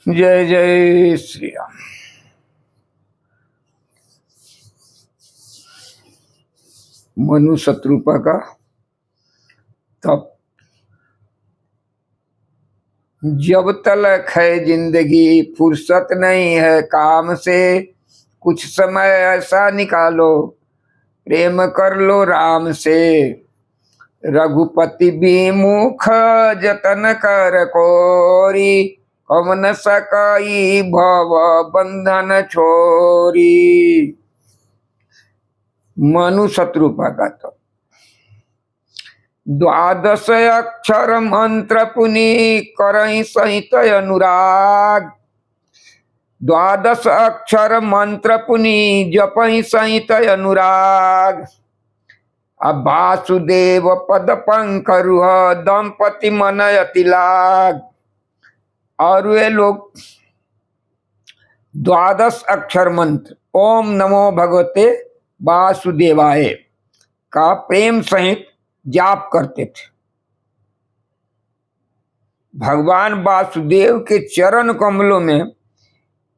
जय जय श्री राम। मनु शत्रुपा का तप। जब तलक है जिंदगी फुर्सत नहीं है काम से, कुछ समय ऐसा निकालो प्रेम कर लो राम से। रघुपति विमुख जतन कर कोरी, कवन सकई भव बंधन छोरी। मनु शत्रुपा का तप। द्वादश अक्षर मंत्र पुनि करहि सहित अनुराग। द्वादश अक्षर मंत्र पुनि जपहि सहित अनुराग। अब वासुदेव पद पंकरुह दंपति मन अति लाग। और वे लोग द्वादश अक्षर मंत्र ओम नमो भगवते वासुदेवाय का प्रेम सहित जाप करते थे। भगवान वासुदेव के चरण कमलों में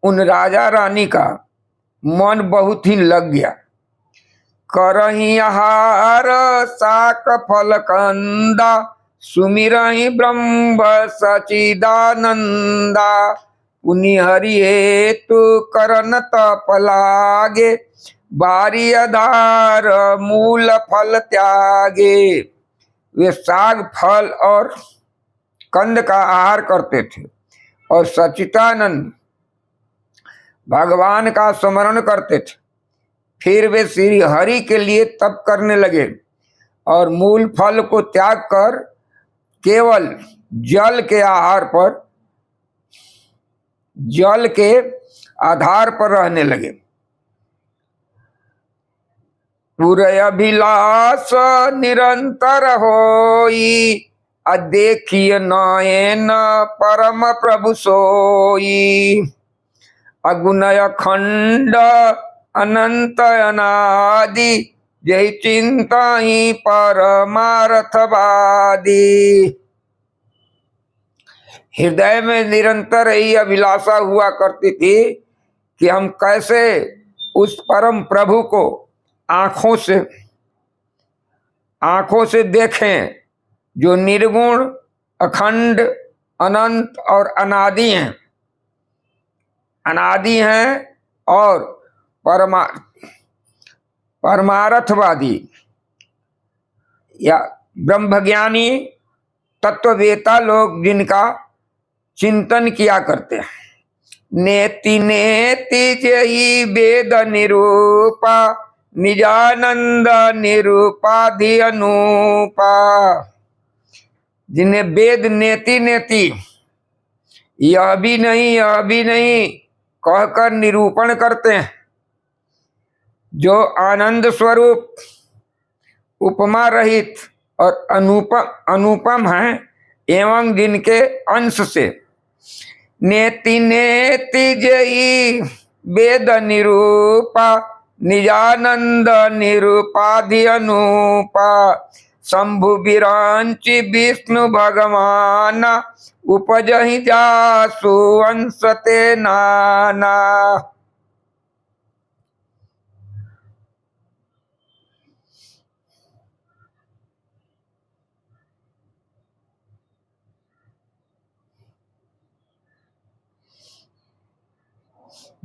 उन राजा रानी का मन बहुत ही लग गया। करहि आहार साक फल कंदा, सुमिरहि ब्रह्म सचिदानंदा। पुनि हरि हेतु करन तप लागे, बारी आधार मूल फल त्यागे। वे साग फल और कंद का आहार करते थे और सचिदानंद भगवान का स्मरण करते थे। फिर वे श्री हरि के लिए तप करने लगे और मूल फल को त्याग कर केवल जल के आधार पर रहने लगे। पूरे अभिलाष निरंतर होई, देखिए नयन परम प्रभु सोई। अगुणय अखंड अनंत अनादि, जय चिंता ही परमार्थवादी। हृदय में निरंतर ही अभिलाषा हुआ करती थी कि हम कैसे उस परम प्रभु को आंखों से देखें, जो निर्गुण अखंड अनंत और अनादि हैं और परमार्थवादी या ब्रह्मज्ञानी तत्ववेता लोग जिनका चिंतन किया करते हैं। नेति नेति जयी वेद निरूपा, निजानंद निरूपाधि अनूपा। जिन्हें वेद नेति नेति यह भी नहीं कहकर निरूपण करते हैं, जो आनंद स्वरूप उपमा रहित और अनुपम हैं, एवं जिनके अंश से नेति नेति जयी वेद निरूपा, निजानंद निरूपाधि अनूपा। शंभु विरांचि विष्णु भगवान, उपजहि जासु अंशते नाना।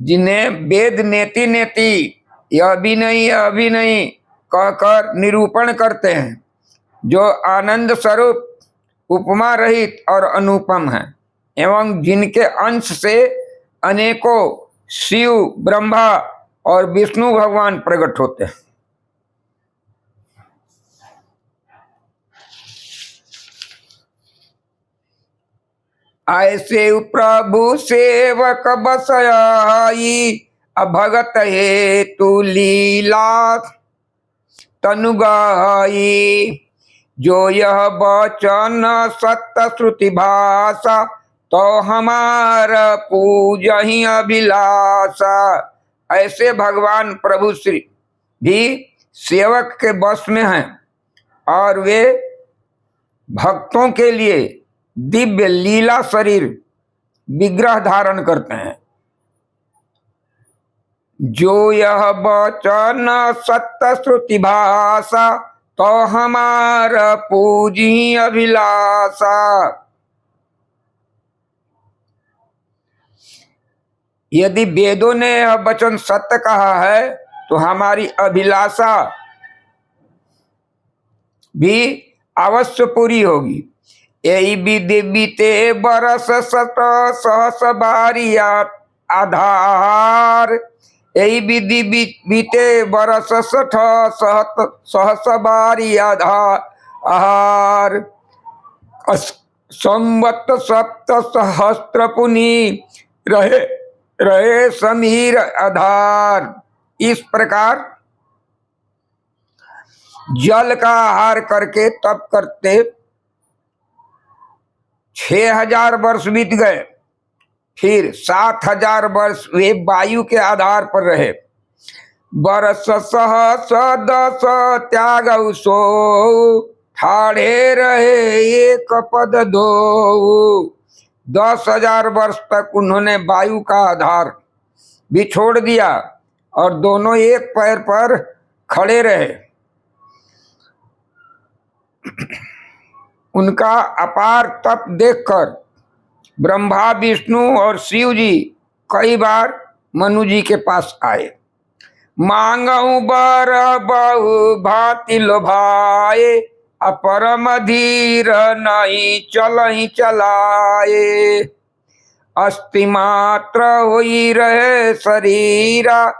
जिन्हें वेद नेति नेति यह भी नहीं कहकर निरूपण करते हैं, जो आनंद स्वरूप उपमा रहित और अनुपम है, एवं जिनके अंश से अनेकों शिव ब्रह्मा और विष्णु भगवान प्रकट होते हैं। ऐसे प्रभु सेवक बसयाई, भगत हेतु लीला तनु गाई। जो यह वचन सत्य श्रुति भाषा, तो हमार पूजहि अभिलाषा। ऐसे भगवान प्रभु श्री भी सेवक के बस में हैं और वे भक्तों के लिए दिव्य लीला शरीर विग्रह धारण करते हैं। जो यह वचन सत्य श्रुति भाषा, तो हमारा पूजी अभिलाषा। यदि वेदों ने यह वचन सत्य कहा है तो हमारी अभिलाषा भी अवश्य पूरी होगी। यही विधि बीते बरस सत सहस बारिया आधार। यही विधि बीते बरस सठ सहस बारी आधार। संवत सप्त सहस्त्र पुनि रहे रहे समीर आधार। इस प्रकार जल का आहार करके तप करते 6000 वर्ष बीत गए। फिर 7000 वर्ष वे वायु के आधार पर रहे। बरस सहस दस त्याग सो, ठाड़े रहे एक पद दो। 10,000 वर्ष तक उन्होंने वायु का आधार भी छोड़ दिया और दोनों एक पैर पर खड़े रहे। उनका अपार तप देखकर ब्रह्मा विष्णु और शिव जी कई बार मनु जी के पास आए। मांगऊ बर बहु भांति लोभाए, अपरम धीर नहीं चलहि चलाए। अस्ति मात्र होई रहे शरीरा,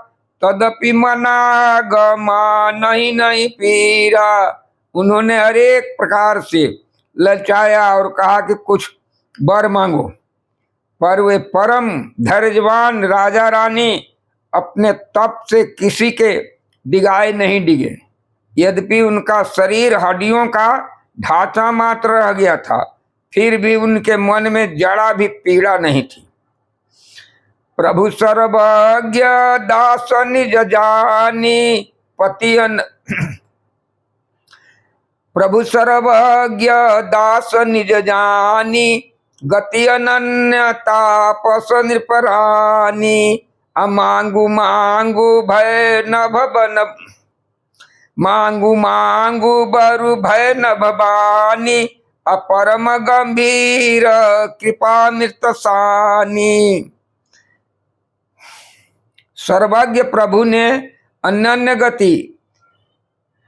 तदपि मनागमा नहीं पीरा। उन्होंने हरेक प्रकार से ललचाया और कहा कि कुछ वर मांगो, पर वे परम धैर्यवान राजा रानी अपने तप से किसी के डिगाए नहीं डिगे। यद्यपि उनका शरीर हड्डियों का ढांचा मात्र रह गया था, फिर भी उनके मन में जरा भी पीड़ा नहीं थी। प्रभु सर्वज्ञ दास निज जानी, पतियन प्रभु सर्वज्ञ दास निज जानी, गति अनन्य तापस नृपरानी। मांगू मांगू भय न भवन, मांगू मांगू बरु भय न भवानी। अपरम गंभीर कृपा मृत सानी। सर्वज्ञ प्रभु ने अनन्य गति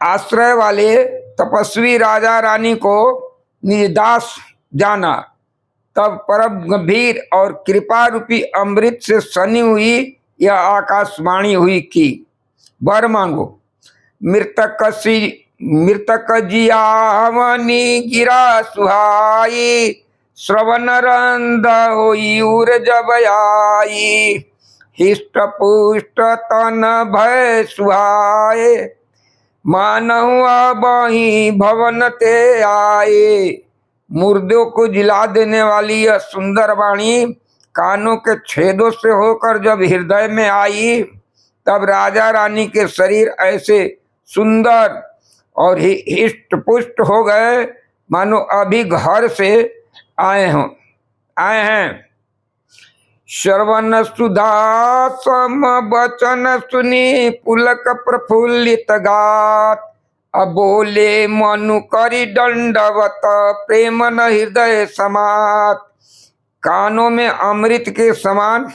आश्रय वाले तपस्वी राजा रानी को निज दास जाना। तब परम गंभीर और कृपा रूपी अमृत से सनी हुई यह आकाशवाणी हुई कि वर मांगो। मृतक जियावनी गिरा सुहाई, श्रवण रंध होई उर जब आई। हिष्ट पुष्ट तन भय सुहाए, मानव बही भवन ते आए। मुर्दों को जिला देने वाली यह सुंदर वाणी कानों के छेदों से होकर जब हृदय में आई, तब राजा रानी के शरीर ऐसे सुंदर और हिष्ट पुष्ट हो गए मानो अभी घर से आए हैं। श्रवण सुधा सम वचन सुनी, पुलक प्रफुल्लित गात। अबोले मनु करी दंडवत, प्रेम न हृदय समात। कानों में अमृत के समान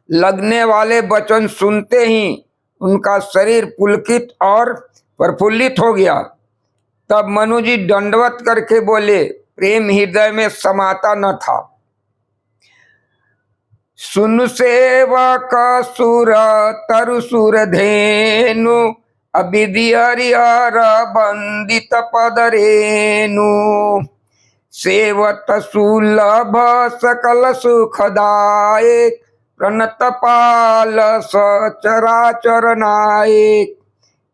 लगने वाले वचन सुनते ही उनका शरीर पुलकित और प्रफुल्लित हो गया। तब मनु जी दंडवत करके बोले, प्रेम हृदय में समाता न था। सुन सेवक सुर तरु सुर धेनु, अविधि हरिहर बंदित पदरेनु। सेवत सुलभ सकल सुखदायक, प्रणत पाल सचराचर नायक।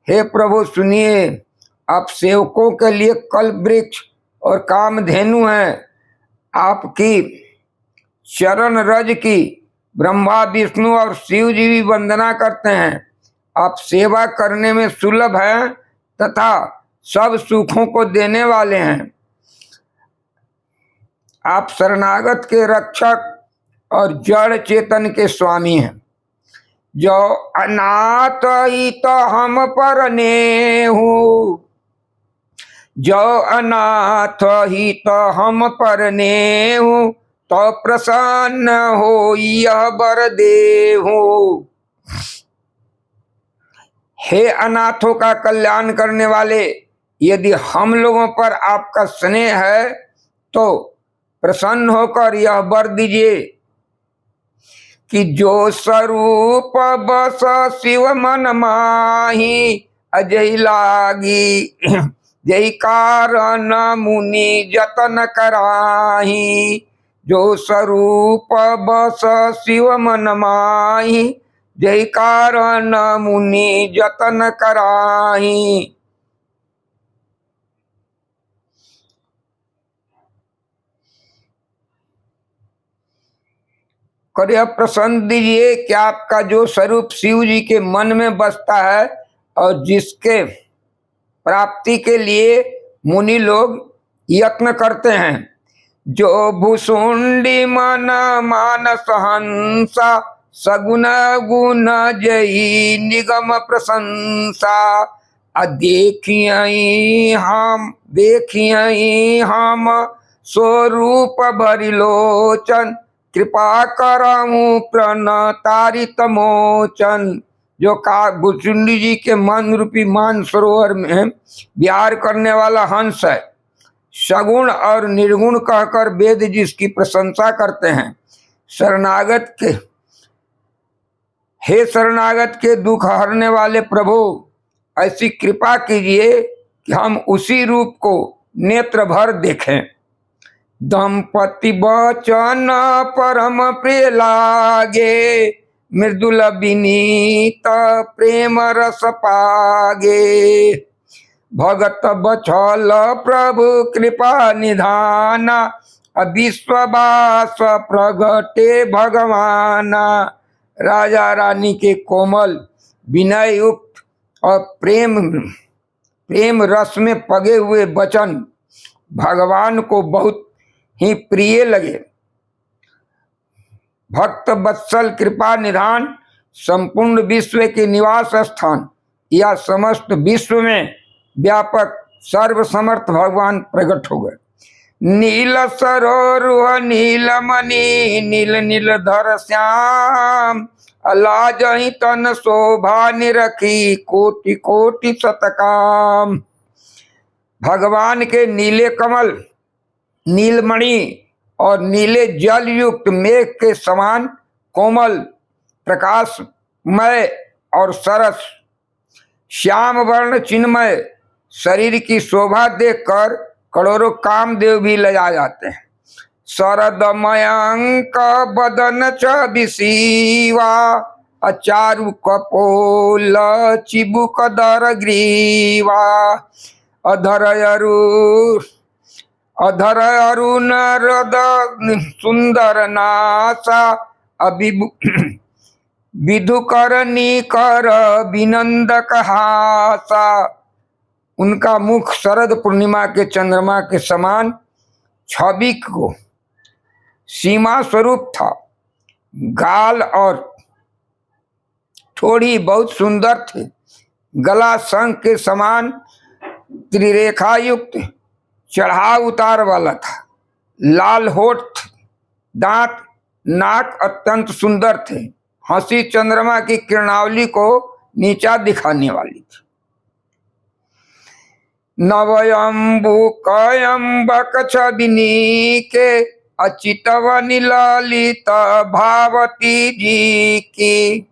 हे प्रभु सुनिए, आप सेवकों के लिए कल्प वृक्ष और कामधेनु हैं। आपकी चरण रज की ब्रह्मा विष्णु और शिव जी भी वंदना करते हैं। आप सेवा करने में सुलभ हैं तथा सब सुखों को देने वाले हैं। आप शरणागत के रक्षक और जड़ चेतन के स्वामी हैं। जो अनाथ हित हम परने हूँ, जो अनाथ हित हम परने हूँ, तो प्रसन्न हो यह वर देहु। हे अनाथों का कल्याण करने वाले, यदि हम लोगों पर आपका स्नेह है तो प्रसन्न होकर यह वर दीजिए कि जो स्वरूप बस शिव मन माही, अजय लागी जय कारण मुनि जतन कराही। जो स्वरूप बस शिव मन माही, जय कारण मुनि जतन कराही। कर यह प्रसन्न दीजिए कि आपका जो स्वरूप शिव जी के मन में बसता है और जिसके प्राप्ति के लिए मुनि लोग यत्न करते हैं। जो भूसुंडी मन मानस हंसा, सगुण गुण जई निगम प्रशंसा। देखिए हम स्वरूप भरिलोचन, कृपा करऊं प्रणतारित मोचन। जो का भुसुंडी जी के मन रूपी मान सरोवर में विहार करने वाला हंस है, सगुण और निर्गुण कहकर वेद जिसकी प्रशंसा करते हैं। शरणागत के हे शरणागत के दुख हरने वाले प्रभु, ऐसी कृपा कीजिए कि हम उसी रूप को नेत्र भर देखें। दंपति बचन परम प्रिय लागे, मृदुल विनीत प्रेम रस पागे। भगत बछल प्रभु कृपा निधाना, विश्ववास प्रगटे भगवाना। राजा रानी के कोमल विनय युक्त और प्रेम रस में पगे हुए वचन भगवान को बहुत ही प्रिय लगे। भक्त वत्सल कृपा निधान, संपूर्ण विश्व के निवास स्थान या समस्त विश्व में व्यापक सर्वसमर्थ भगवान प्रकट हो गए। नील सरोरुह नीलमणि, नील नीलधर श्याम। अलाजहि तन शोभा निरखी, कोटि कोटि शतकाम। भगवान के नीले कमल, नीलमणि और नीले जल युक्त मेघ के समान कोमल, प्रकाशमय और सरस श्याम वर्ण चिन्मय शरीर की शोभा देखकर करोड़ों कामदेव भी लजा जाते हैं। शरदमयंक बदन च विशीवा, अचारु कपोल चिबुक दर ग्रीवा। अधर अरुण हृद सुंदर नासा, विधुकरणी कर विनंदक हासा। उनका मुख शरद पूर्णिमा के चंद्रमा के समान छवि को सीमा स्वरूप था। गाल और ठोड़ी बहुत सुंदर थे। गला शंख के समान त्रिरेखा युक्त चढ़ाव उतार वाला था। लाल होठ, दांत, नाक अत्यंत सुंदर थे। हंसी चंद्रमा की किरणावली को नीचा दिखाने वाली थी। नवयंबुकयंबक छबिनी के, अचितवन ललित भावती जी की।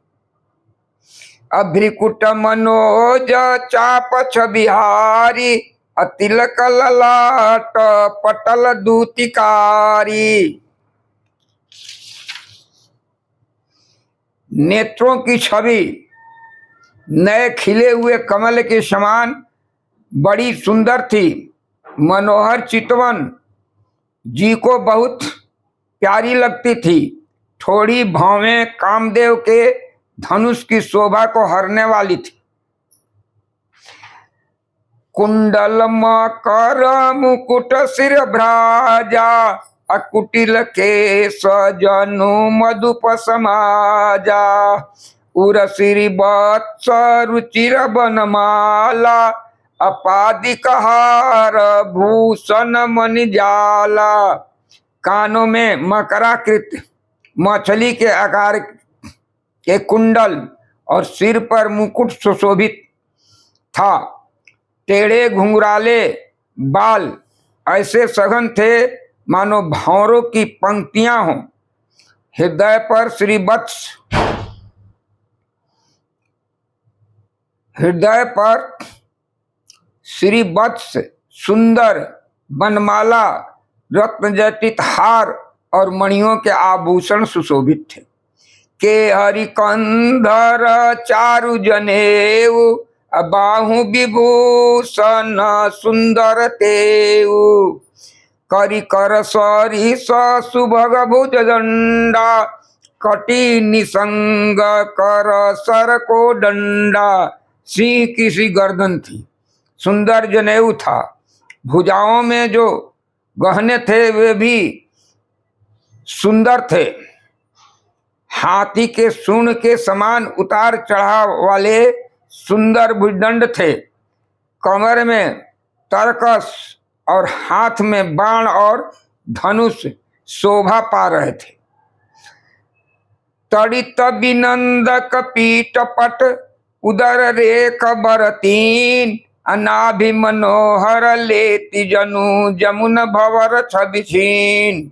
अभ्रिकुट मनोज चाप छबिहारी, अतिलक ललाट पटल दूतिकारी। नेत्रों की छवि नए खिले हुए कमल के समान बड़ी सुंदर थी। मनोहर चितवन जी को बहुत प्यारी लगती थी। थोड़ी भौवें कामदेव के धनुष की शोभा को हरने वाली थी। कुंडल मकर मुकुट सिर भ्राजा, अकुटिल के सजनु मधुप समाजा उरसिरी वत्स रुचिर बनमाला अपादिकहार भूषण मणि जाला। कानों में मकराकृत मछली के आकार के कुंडल और सिर पर मुकुट सुशोभित था। टेढ़े घुंघराले बाल ऐसे सघन थे मानो भंवरों की पंक्तियां हों। हृदय पर श्रीवत्स सुंदर बनमाला रत्न जटित हार और मणियों के आभूषण सुशोभित थे। के हरिकंधर चारु जनेऊ बाहु विभूषण सुंदर तेऊ करी कर सरी सुभग भुज दंडा कटी निसंग कर सर को डंडा। सिंह की सी गर्दन थी, सुंदर जनेऊ था, भुजाओं में जो गहने थे वे भी सुंदर थे। हाथी के सूंड के समान उतार चढ़ाव वाले सुंदर भुजदंड थे। कमर में तरकस और हाथ में बाण और धनुष शोभा पा रहे थे। तड़ित विनंदक पीठ पट उदर रेख बरतीन अनाभि मनोहर लेति जनु जमुन भवर छबिछीन।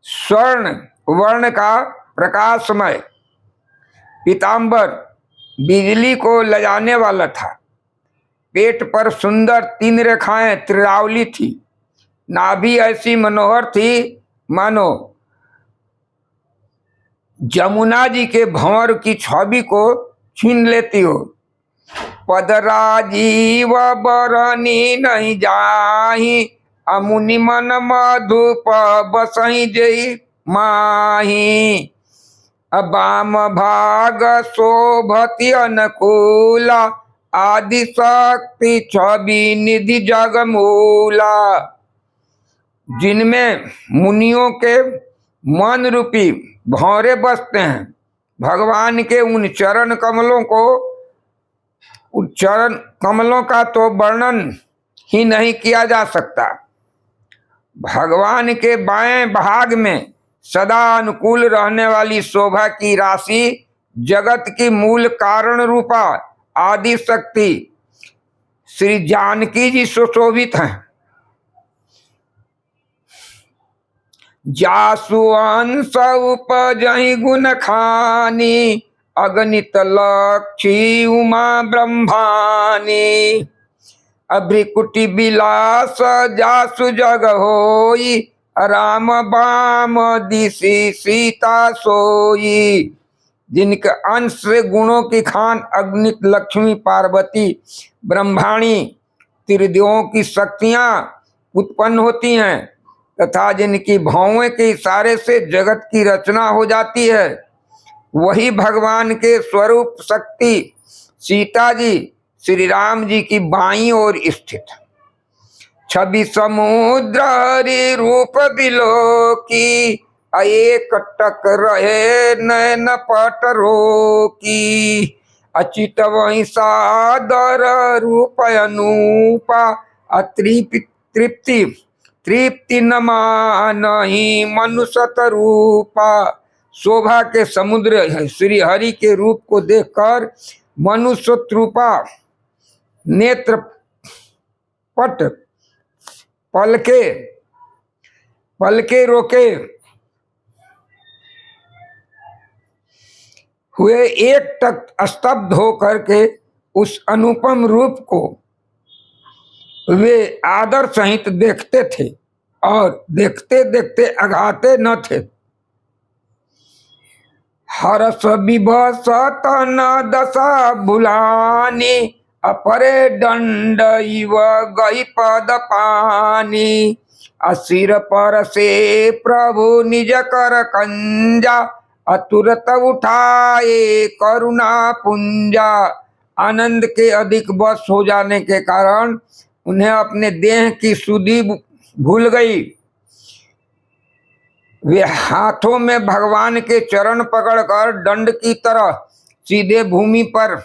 स्वर्ण वर्ण का प्रकाशमय पीतांबर बिजली को लजाने वाला था। पेट पर सुंदर 3 रेखाएं त्रिरावली थी। नाभि ऐसी मनोहर थी मानो जमुना जी के भंवर की छवि को छीन लेती हो। पदराजीव बरनी नहीं जाही अमुनि मन मधुप बसही जई माही। अबाम भाग शोभति अनुकूला आदि शक्ति छवि निधि जगमूला। जिनमें मुनियों के मन रूपी भंवरे बसते हैं। भगवान के उन चरण कमलों का तो वर्णन ही नहीं किया जा सकता। भगवान के बाएं भाग में सदा अनुकूल रहने वाली शोभा की राशि जगत की मूल कारण रूपा आदि शक्ति श्री जानकी जी सुशोभित हैं। जासु अंश उपजहि गुण खानी अगणित लक्षी उमा ब्रह्मानी। अभ्रिकुटी विलास जासु जग होई राम बाम दिशि सीता सोई। जिनके अंश से गुणों की खान अगणित लक्ष्मी पार्वती ब्रह्माणी त्रिदेवों की शक्तियां उत्पन्न होती हैं तथा जिनकी भौवें के इशारे से जगत की रचना हो जाती है, वही भगवान के स्वरूप शक्ति सीता जी श्री राम जी की बाईं ओर स्थित। छवि समुद्र हरि रूप बिलो की एक टक रहे नैन पट रोकी। अचित वही सादर रूप अनूपा तृप्ति न मानहि मनुष्यत रूपा। शोभा के समुद्र श्री हरि के रूप को देखकर मनुष्य रूपा नेत्र पट पलके रोके हुए एक टक स्तब्ध होकर के उस अनुपम रूप को वे आदर सहित देखते थे और देखते देखते अघाते न थे। हरस विभस तन दशा भुलानी अपरे दंड इव गई पद पानी। असिर पर से प्रभु निज कर कंजा अतुरत उठाए करुणा पुंजा। आनंद के अधिक बस हो जाने के कारण उन्हें अपने देह की सुधि भूल गई। वे हाथों में भगवान के चरण पकड़कर दंड की तरह सीधे भूमि पर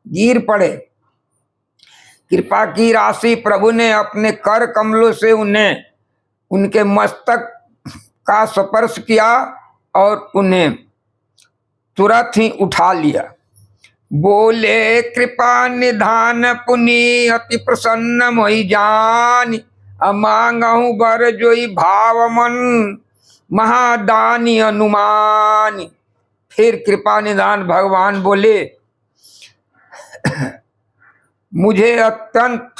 गिर पड़े। कृपा की राशि प्रभु ने अपने कर कमलों से उन्हें उनके मस्तक का स्पर्श किया और उन्हें तुरंत ही उठा लिया। बोले कृपा निधान पुनि अति प्रसन्न मोहि जान, अमांगहु बर जोई भाव मन महादानी अनुमान। फिर कृपा निधान भगवान बोले, मुझे अत्यंत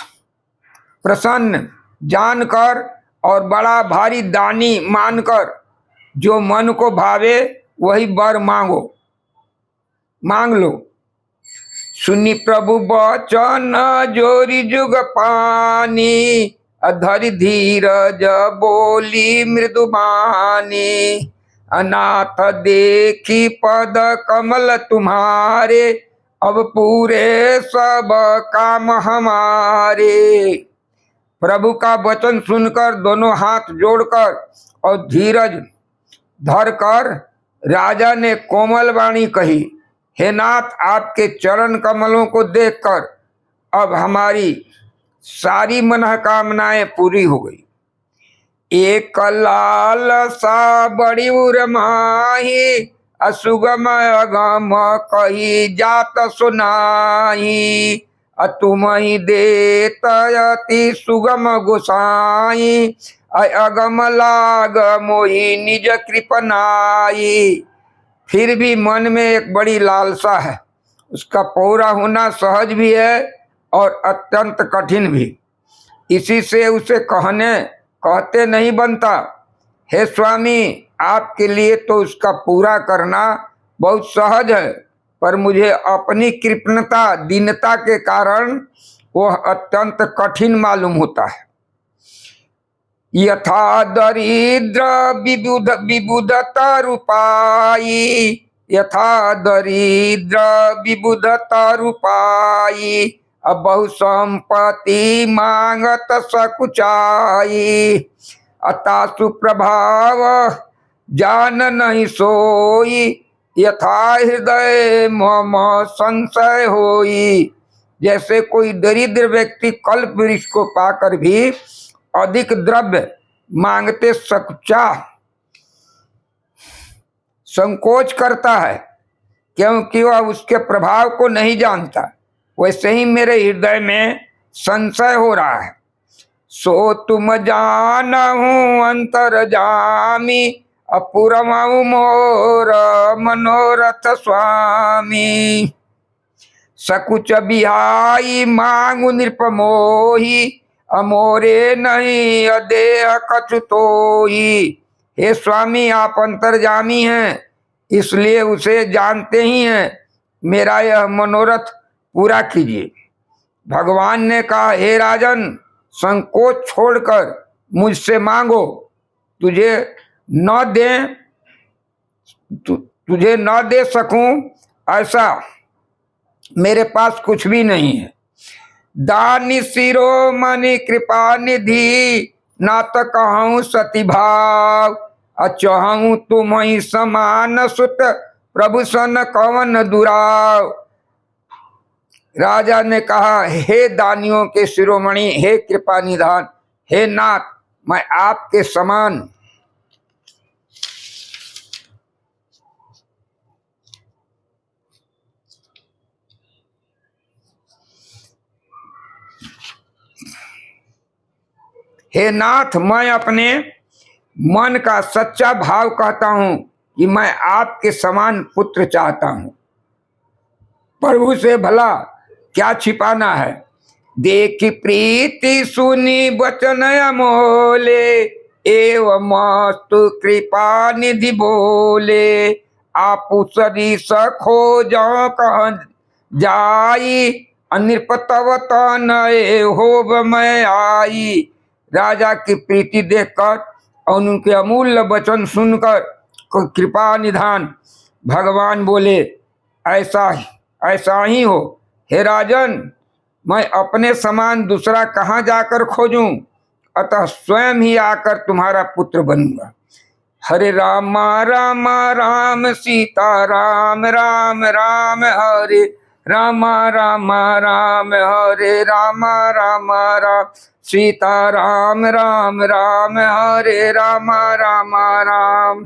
प्रसन्न जानकर और बड़ा भारी दानी मानकर जो मन को भावे वही वर मांग लो। सुनी प्रभु बचन जोरी जुग पानी, अधर धीरज बोली मृदुबानी। अनाथ देखी पद कमल तुम्हारे, अब पूरे सब काम हमारे। प्रभु का वचन सुनकर दोनों हाथ जोड़कर और धीरज धरकर राजा ने कोमल वाणी कही, हे नाथ, आपके चरण कमलों को देखकर अब हमारी सारी मनोकामनाएं पूरी हो गई। एक लाल सा बड़ी उर्माही, असुगम अगम कही जात सुनाई। तुम ही देत अति सुगम गोसाई, अगम लाग मोहि निज कृपनाई। फिर भी मन में एक बड़ी लालसा है, उसका पूरा होना सहज भी है और अत्यंत कठिन भी। इसी से उसे कहते नहीं बनता। हे स्वामी, आपके लिए तो उसका पूरा करना बहुत सहज है, पर मुझे अपनी कृपणता दीनता के कारण वह अत्यंत कठिन मालूम होता है। यथा दरिद्र विबुधता रूपाई, यथा दरिद्र विबुधता रूपाई। अब बहु संपत्ति मांगत सकुचाई, अता सुप्रभाव जान नहीं सोई। यथा हृदय मम संशय होई। जैसे कोई दरिद्र व्यक्ति कल्प वृक्ष को पाकर भी अधिक द्रव्य मांगते संकोच करता है, क्योंकि वह उसके प्रभाव को नहीं जानता, वैसे ही मेरे हृदय में संशय हो रहा है। सो तुम जानहु अंतर जामी, अपुरमऊ मोर मनोरथ स्वामी। सकुच बिहाई मांगु नृपमोही, अमोरे नहीं अदेह कछुतोही। हे स्वामी, आप अंतर्जामी हैं, इसलिए उसे जानते ही हैं। मेरा यह मनोरथ पूरा कीजिए। भगवान ने कहा, हे राजन, संकोच छोड़कर मुझसे मांगो। तुझे न दे सकूं ऐसा मेरे पास कुछ भी नहीं है। दानी शिरोमणि कृपा निधि, ना तो कहूँ सती भाव। अचहूँ तुम ही समान सुत, प्रभु सन कवन दुराव। राजा ने कहा, हे दानियों के शिरोमणि, हे कृपा निधान, हे नाथ, मैं आपके समान हे नाथ, मैं अपने मन का सच्चा भाव कहता हूं कि मैं आपके समान पुत्र चाहता हूं। प्रभु से भला क्या छिपाना है। देखी प्रीति सुनी वचन अमोले, एवं मस्तु कृपा निधि बोले। आप सरी सखो जो कह जाई, अनिर्पतवत नए होब मैं आई। राजा की प्रीति देखकर और उनके अमूल्य वचन सुनकर कृपा निधान भगवान बोले, ऐसा ही हो। हे राजन, मैं अपने समान दूसरा कहाँ जाकर खोजूं, अतः स्वयं ही आकर तुम्हारा पुत्र बनूंगा। हरे राम राम राम सीता राम राम राम हरे राम राम राम हरे राम राम राम सीता राम राम राम हरे राम राम राम।